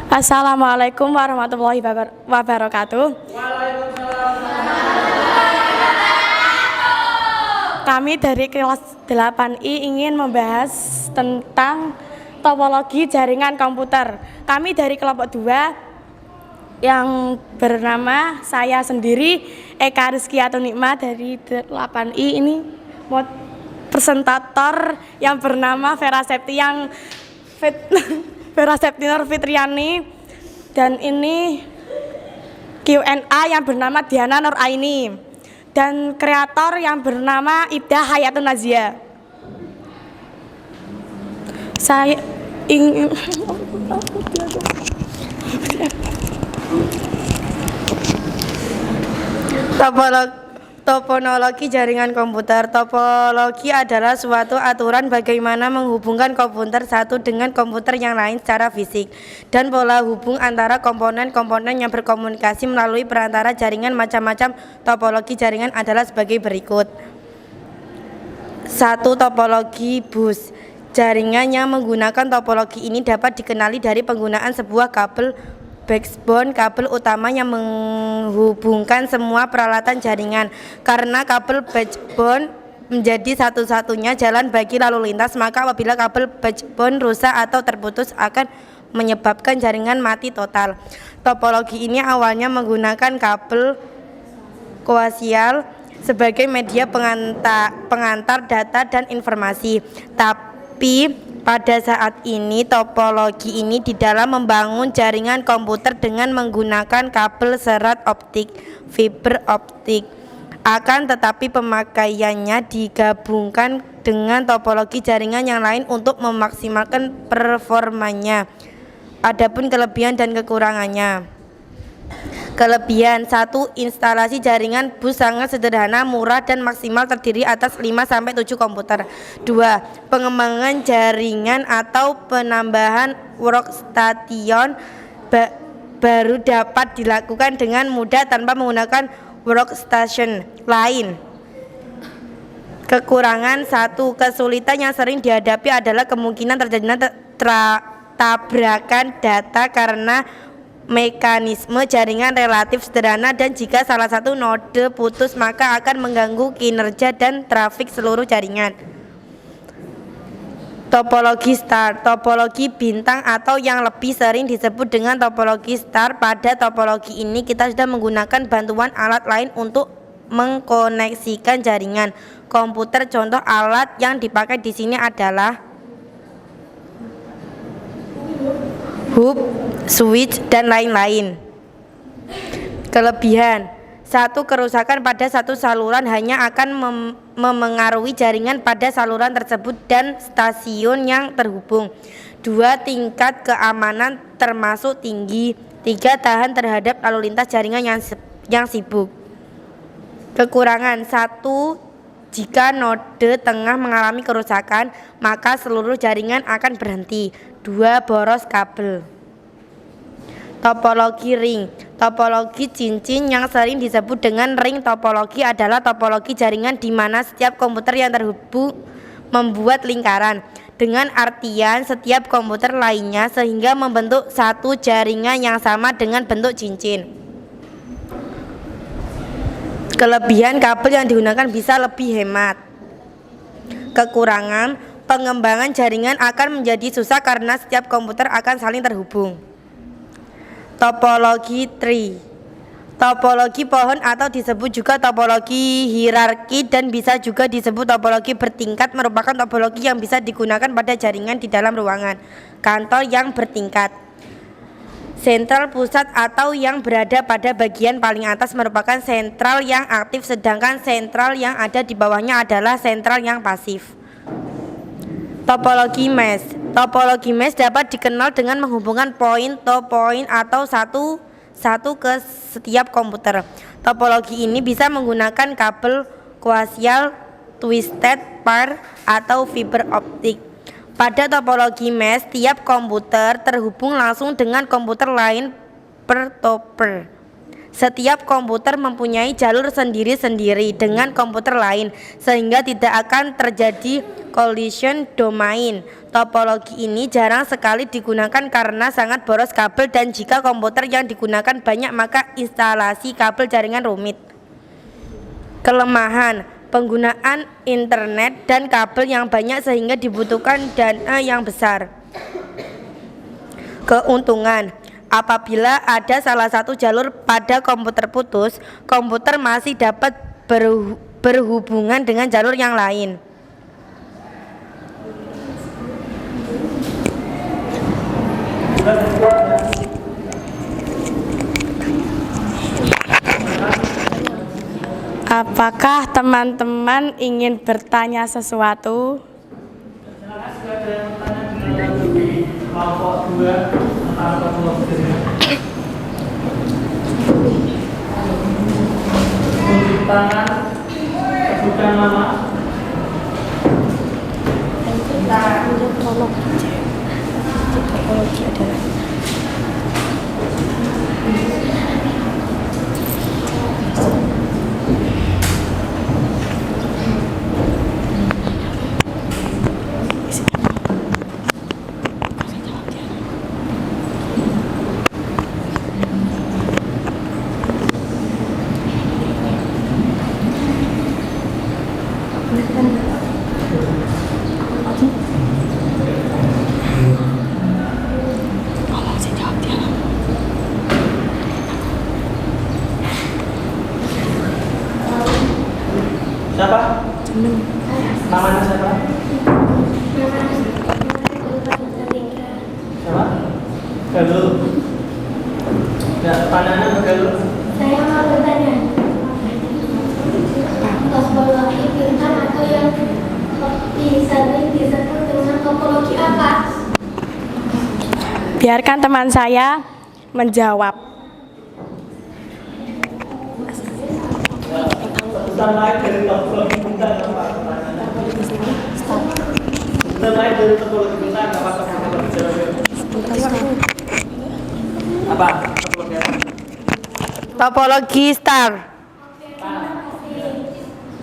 Assalamualaikum warahmatullahi wabarakatuh. Kami dari kelas 8I ingin membahas tentang topologi jaringan komputer. Kami dari kelompok 2 yang bernama saya sendiri Eka Rizky Atunikma dari 8I ini presentator yang bernama Vera Septinur Fitriani, dan ini Q&A yang bernama Diana Nur Aini, dan kreator yang bernama Ibda Hayatun Nazia. Saya ingin Toponologi jaringan komputer. Topologi adalah suatu aturan bagaimana menghubungkan komputer satu dengan komputer yang lain secara fisik, dan pola hubung antara komponen-komponen yang berkomunikasi melalui perantara jaringan. Macam-macam topologi jaringan adalah sebagai berikut. 1. Topologi bus. Jaringan yang menggunakan topologi ini dapat dikenali dari penggunaan sebuah kabel backbone, kabel utama yang menghubungkan semua peralatan jaringan. Karena kabel backbone menjadi satu-satunya jalan bagi lalu lintas, maka apabila kabel backbone rusak atau terputus akan menyebabkan jaringan mati total. Topologi ini awalnya menggunakan kabel koaksial sebagai media pengantar data dan informasi. Tapi pada saat ini topologi ini di dalam membangun jaringan komputer dengan menggunakan kabel serat optik, fiber optik. Akan tetapi pemakaiannya digabungkan dengan topologi jaringan yang lain untuk memaksimalkan performanya. Adapun kelebihan dan kekurangannya. Kelebihan: 1. Instalasi jaringan bus sangat sederhana, murah, dan maksimal terdiri atas 5-7 komputer. 2. Pengembangan jaringan atau penambahan workstation baru dapat dilakukan dengan mudah tanpa menggunakan workstation lain. Kekurangan: 1. Kesulitan yang sering dihadapi adalah kemungkinan terjadinya tabrakan data karena mekanisme jaringan relatif sederhana, dan jika salah satu node putus maka akan mengganggu kinerja dan trafik seluruh jaringan. Topologi star. Topologi bintang atau yang lebih sering disebut dengan topologi star. Pada topologi ini kita sudah menggunakan bantuan alat lain untuk mengkoneksikan jaringan komputer. Contoh alat yang dipakai di sini adalah hub, switch, dan lain-lain. Kelebihan: 1. Kerusakan pada satu saluran hanya akan memengaruhi jaringan pada saluran tersebut dan stasiun yang terhubung. 2. Tingkat keamanan termasuk tinggi. 3. Tahan terhadap lalu lintas jaringan yang sibuk. Kekurangan: 1. Jika node tengah mengalami kerusakan, maka seluruh jaringan akan berhenti. 2. Boros kabel. Topologi ring. Topologi cincin yang sering disebut dengan ring topologi adalah topologi jaringan di mana setiap komputer yang terhubung membuat lingkaran dengan artian setiap komputer lainnya sehingga membentuk satu jaringan yang sama dengan bentuk cincin. Kelebihan: kabel yang digunakan bisa lebih hemat. Kekurangan: pengembangan jaringan akan menjadi susah karena setiap komputer akan saling terhubung. Topologi tree. Topologi pohon atau disebut juga topologi hierarki dan bisa juga disebut topologi bertingkat merupakan topologi yang bisa digunakan pada jaringan di dalam ruangan kantor yang bertingkat. Sentral pusat atau yang berada pada bagian paling atas merupakan sentral yang aktif, sedangkan sentral yang ada di bawahnya adalah sentral yang pasif. Topologi mesh. Topologi mesh dapat dikenal dengan menghubungkan point to point atau satu ke setiap komputer. Topologi ini bisa menggunakan kabel koaksial, twisted pair, atau fiber optik. Pada topologi mesh, tiap komputer terhubung langsung dengan komputer lain per topper. Setiap komputer mempunyai jalur sendiri-sendiri dengan komputer lain, sehingga tidak akan terjadi collision domain. Topologi ini jarang sekali digunakan karena sangat boros kabel, dan jika komputer yang digunakan banyak maka instalasi kabel jaringan rumit. Kelemahan: penggunaan internet dan kabel yang banyak sehingga dibutuhkan dana yang besar. Keuntungan: apabila ada salah satu jalur pada komputer putus, komputer masih dapat berhubungan dengan jalur yang lain. Apakah teman-teman ingin bertanya sesuatu? Kelompok 2 atau kelompok 3. Tunjuk tangan, sebutkan nama. Topologi adalah Siapa? Namanya siapa? Siapa? Galuh. Ya, pertanyaannya apa Galuh? Saya mau bertanya, topologi bintang atau yang sering disebut dengan topologi apa? Biarkan teman saya menjawab. Sebutan lain dari topologi bintang apa? Sebutan lain dari topologi bintang apa? Apa? topologi star.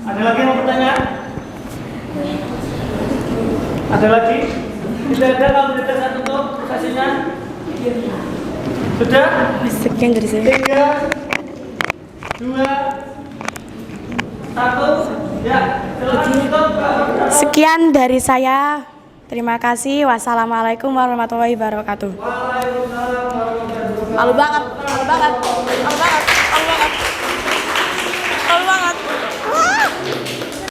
Ada lagi yang mau bertanya? Ada lagi? Tidak ada, kalau tidak saya tutup sesinya. Sudah? Sekian dari saya. 3, 2, 1. Ya, silakan tutup. Sekian dari saya. Terima kasih. Wassalamualaikum warahmatullahi wabarakatuh. Waalaikumsalam warahmatullahi wabarakatuh. Malu banget, malu banget, malu banget, malu banget.